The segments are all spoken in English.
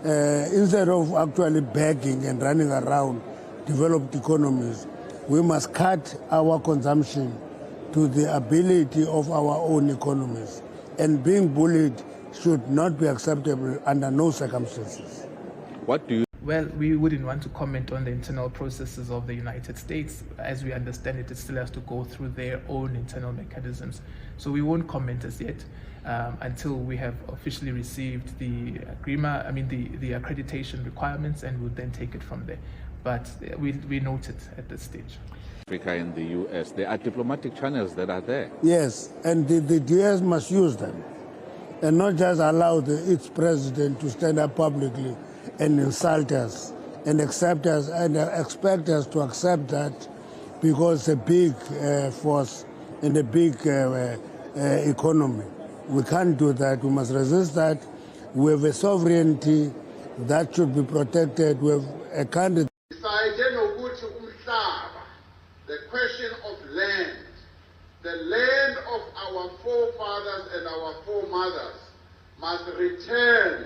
Instead of actually begging and running around developed economies, we must cut our consumption to the ability of our own economies. And being bullied should not be acceptable under no circumstances. What do you... Well, we wouldn't want to comment on the internal processes of the United States. As we understand it, it still has to go through their own internal mechanisms. So we won't comment as yet until we have officially received the agreement, the accreditation requirements, and we'll then take it from there. But we note it at this stage. Africa and the US, there are diplomatic channels that are there. Yes, and the US must use them and not just allow its president to stand up publicly and insult us and accept us and expect us to accept that because it's a big force and a big economy. We can't do that. We must resist that. We have a sovereignty that should be proteced. We have a country. The question of land, the land of our forefathers and our foremothers must return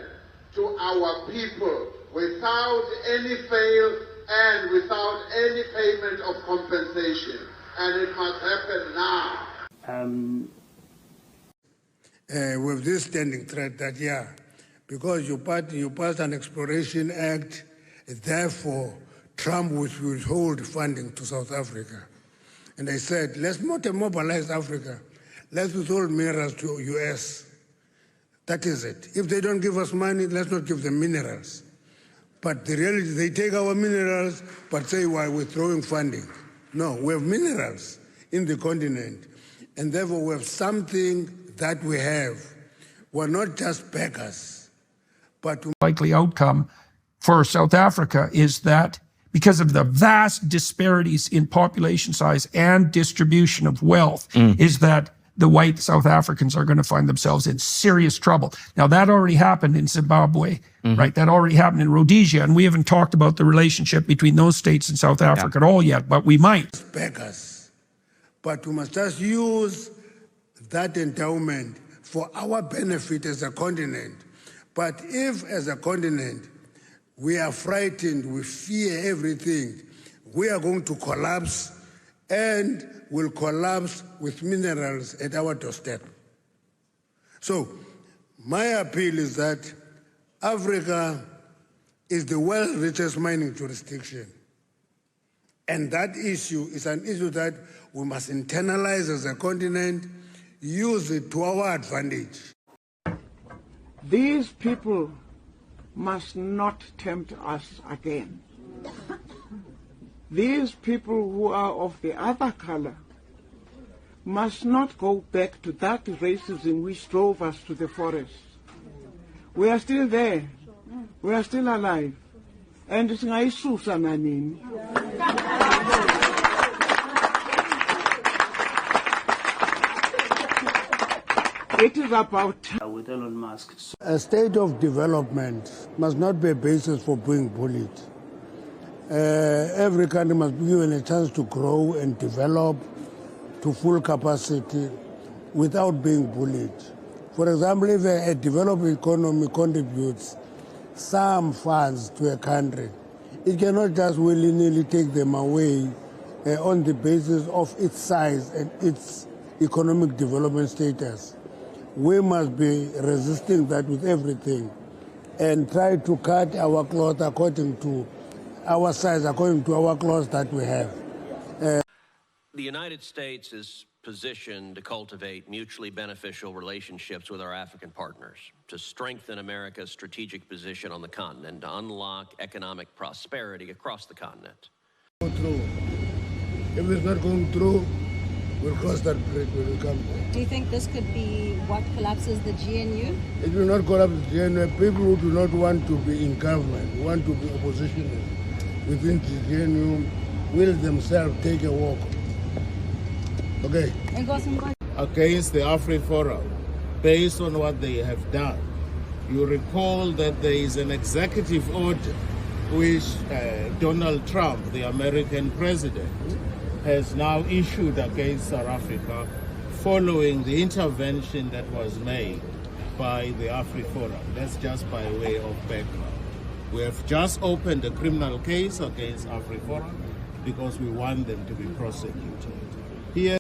to our people without any fail and without any payment of compensation. And it must happen now. With this standing threat that, because you passed an Exploration Act, therefore Trump would withhold funding to South Africa. And I said, let's not mobilize Africa. Let's withhold minerals to US. That is it. If they don't give us money, let's not give them minerals. But the reality, they take our minerals, but say why we're withdrawing funding. No, we have minerals in the continent. And therefore we have something that we have. We're not just beggars, but... Likely outcome for South Africa is that because of the vast disparities in population size and distribution of wealth, is that the white South Africans are going to find themselves in serious trouble. Now, that already happened in Zimbabwe, right? That already happened in Rhodesia, and we haven't talked about the relationship between those states and South Africa at all yet, but we might. Beggars. But we must just use that endowment for our benefit as a continent. But if, as a continent, we are frightened, we fear everything, we are going to collapse, and will collapse with minerals at our doorstep. So my appeal is that Africa is the world's richest mining jurisdiction. And that issue is an issue that we must internalize as a continent, use it to our advantage. These people must not tempt us again. These people who are of the other color must not go back to that racism which drove us to the forest. We are still there. We are still alive. And it's ngayisusa nanini. It is about with Elon Musk. A state of development must not be a basis for being bullied. Every country must be given a chance to grow and develop to full capacity without being bullied. For example, if a developed economy contributes some funds to a country, it cannot just willy-nilly take them away on the basis of its size and its economic development status. We must be resisting that with everything and try to cut our cloth according to our size, according to our cloth that we have. The United States is positioned to cultivate mutually beneficial relationships with our African partners, to strengthen America's strategic position on the continent, to unlock economic prosperity across the continent. Go through. If it's not going through, we'll cross that bridge when we come there. Do you think this could be what collapses the GNU? It will not collapse the GNU. People who do not want to be in government, want to be oppositioners within the GNU, will themselves take a walk. Okay. Against the AfriForum, based on what they have done. You recall that there is an executive order which Donald Trump, the American president, has now issued against South Africa following the intervention that was made by the AfriForum. That's just by way of background. We have just opened a criminal case against AfriForum because we want them to be prosecuted. Here